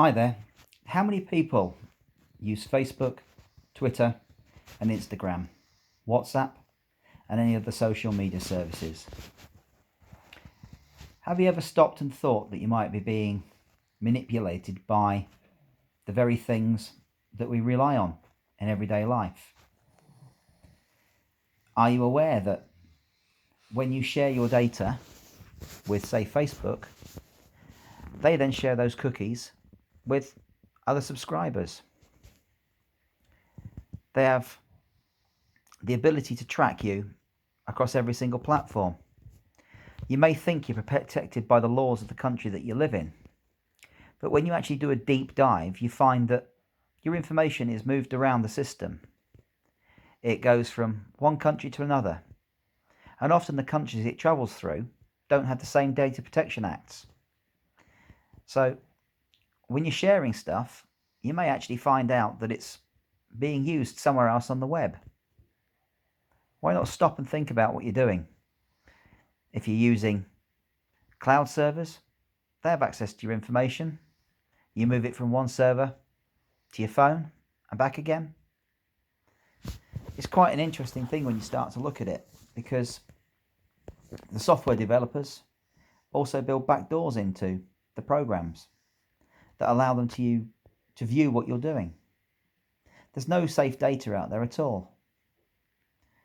Hi there. How many people use Facebook, Twitter and Instagram, WhatsApp and any of the social media services? Have you ever stopped and thought that you might be being manipulated by the very things that we rely on in everyday life? Are you aware that when you share your data with, say, Facebook, they then share those cookies with other subscribers? They have the ability to track you across every single platform. You may think you're protected by the laws of the country that you live in, but when you actually do a deep dive, you find that your information is moved around the system. It goes from one country to another, and often the countries it travels through don't have the same data protection acts. So when you're sharing stuff, you may actually find out that it's being used somewhere else on the web. Why not stop and think about what you're doing? If you're using cloud servers, they have access to your information. You move it from one server to your phone and back again. It's quite an interesting thing when you start to look at it, because the software developers also build backdoors into the programs that allow them to view what you're doing. There's no safe data out there at all.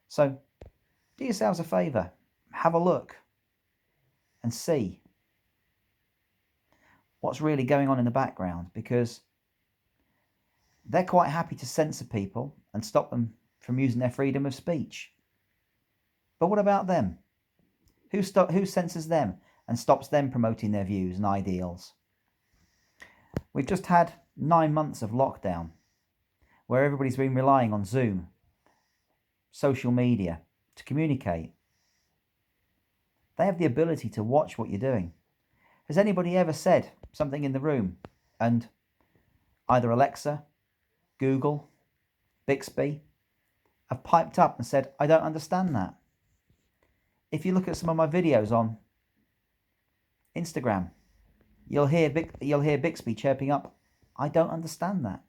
So do yourselves a favour, have a look and see what's really going on in the background, because they're quite happy to censor people and stop them from using their freedom of speech. But what about them? Who censors them and stops them promoting their views and ideals? We've just had 9 months of lockdown where everybody's been relying on Zoom, social media to communicate. They have the ability to watch what you're doing. Has anybody ever said something in the room and either Alexa, Google, Bixby have piped up and said, I don't understand that? If you look at some of my videos on Instagram, you'll hear Bixby chirping up, I don't understand that.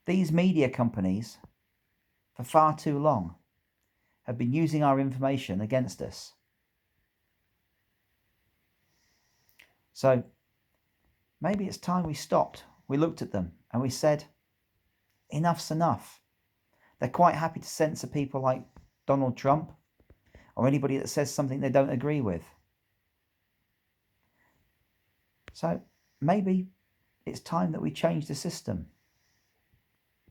These media companies, for far too long, have been using our information against us. So maybe it's time we stopped, we looked at them and we said, enough's enough. They're quite happy to censor people like Donald Trump or anybody that says something they don't agree with. So maybe it's time that we change the system.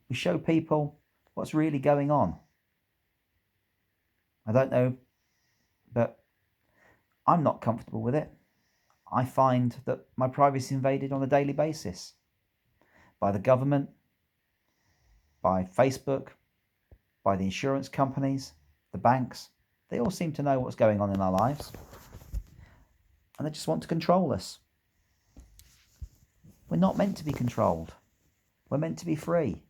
We show people what's really going on. I don't know, but I'm not comfortable with it. I find that my privacy is invaded on a daily basis by the government, by Facebook, by the insurance companies, the banks. They all seem to know what's going on in our lives, and they just want to control us. We're not meant to be controlled. We're meant to be free.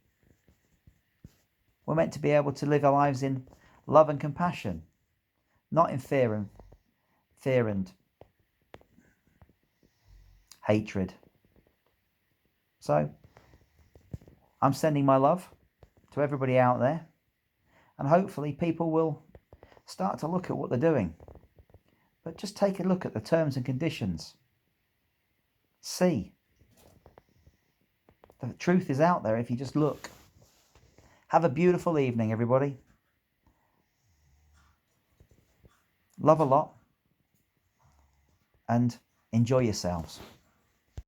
We're meant to be able to live our lives in love and compassion, not in fear and hatred. So I'm sending my love to everybody out there, and hopefully people will start to look at what they're doing. But just take a look at the terms and conditions. See. The truth is out there if you just look. Have a beautiful evening, everybody. Love a lot and enjoy yourselves.